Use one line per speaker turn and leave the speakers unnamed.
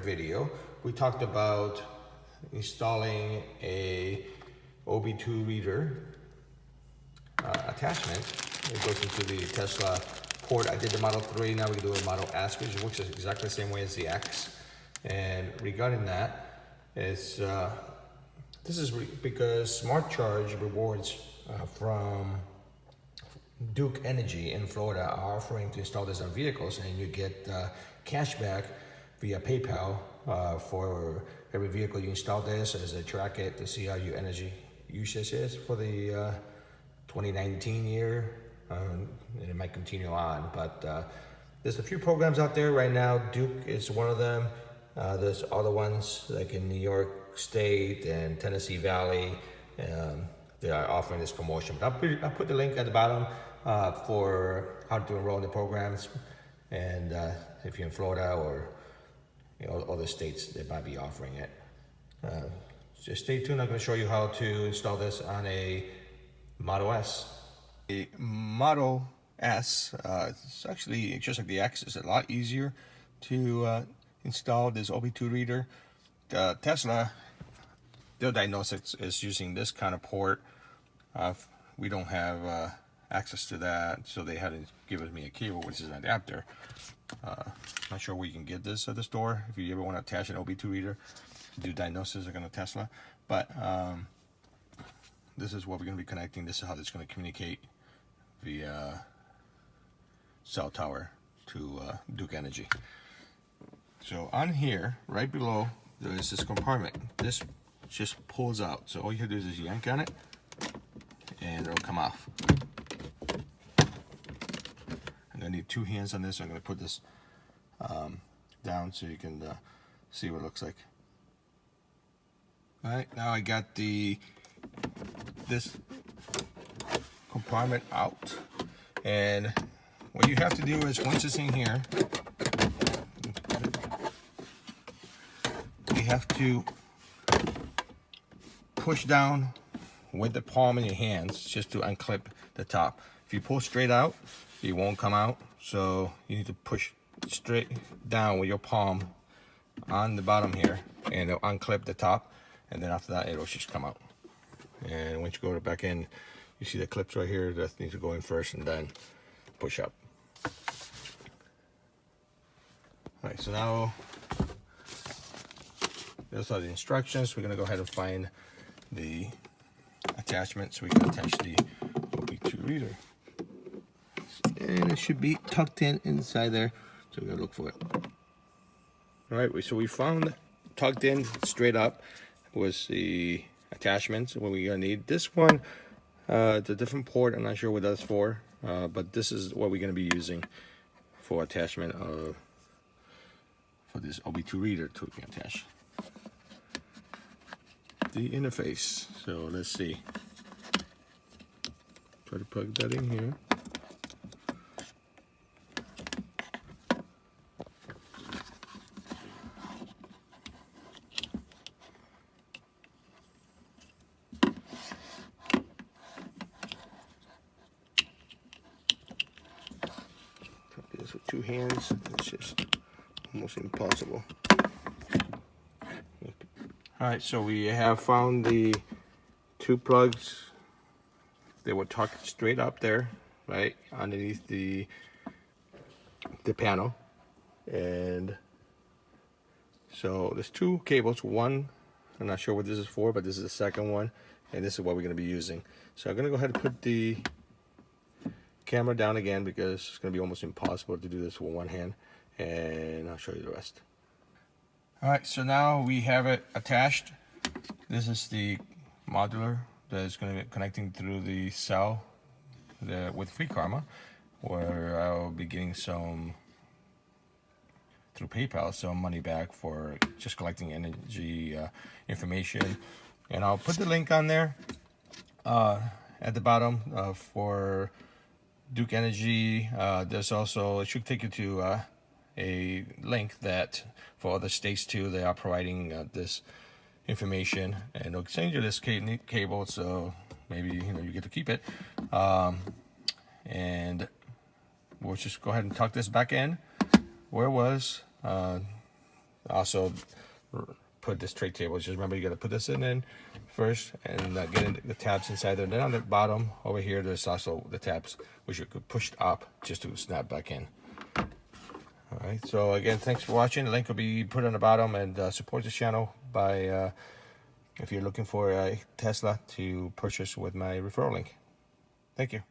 video, we talked about installing a OB2 reader attachment. It goes into the Tesla port. I did the Model 3, now we can do a Model S, which works exactly the same way as the X. And regarding that, this is because SmartCharge rewards from Duke Energy in Florida are offering to install this on vehicles, and you get cash back via PayPal for every vehicle you install this, as they track it to see how your energy usage is for the 2019 year. And it might continue on, but there's a few programs out there right now. Duke is one of them. There's other ones like in New York State and Tennessee Valley. They are offering this promotion. But I'll put the link at the bottom for how to enroll in the programs. And if you're in Florida or other states, they might be offering it. Just stay tuned. I'm going to show you how to install this on a Model S. A Model S, it's actually just like the X. It's a lot easier to install this OB2 reader. Tesla, their diagnostics is using this kind of port. We don't have access to that, so they had to give me a cable, which is an adapter. Not sure where you can get this at the store. If you ever want to attach an OB2 reader, do diagnosis on a Tesla. But this is what we're going to be connecting. This is how it's going to communicate via cell tower to Duke Energy. So on here, right below, there is this compartment. This just pulls out. So all you have to do is just yank on it, and it'll come off. I'm gonna need two hands on this. So I'm gonna put this down so you can see what it looks like. All right, now I got this compartment out, and what you have to do is once it's in here, you have to push down with the palm in your hands just to unclip the top. If you pull straight out, it won't come out, so you need to push straight down with your palm on the bottom here, and it'll unclip the top, and then after that it'll just come out. And once you go back in, you see the clips right here that need to go in first and then push up. All right, so now those are the instructions. We're gonna go ahead and find the attachment so we can attach the OB2 reader. And it should be tucked in inside there, so we're gonna look for it. All right, so we found tucked in straight up was the attachments. What we're gonna need this one. It's a different port. I'm not sure what that's for, but this is what we're gonna be using for attachment for this OB2 reader to attach the interface. So let's see. Try to plug that in here. This with two hands, it's just almost impossible. All right, so we have found the two plugs. They were tucked straight up there, right underneath the panel. And so there's two cables. One, I'm not sure what this is for, but this is the second one, and this is what we're going to be using. So I'm going to go ahead and put the camera down again because it's going to be almost impossible to do this with one hand, and I'll show you the rest. All right, so now we have it attached. This is the modular that is going to be connecting through the cell with Free Karma, where I'll be getting some through PayPal, some money back for just collecting energy information. And I'll put the link on there at the bottom for Duke Energy. There's also, it should take you to a link that for other states too, they are providing this information, and they'll send you this cable, so maybe you get to keep it. And we'll just go ahead and tuck this back in where it was. also put this tray table. Just remember, you got to put this in first and get in the tabs inside there. Then on the bottom over here, there's also the tabs which you could push up just to snap back in. All right, so again, thanks for watching. The link will be put on the bottom, and support this channel by if you're looking for a Tesla to purchase with my referral link. Thank you.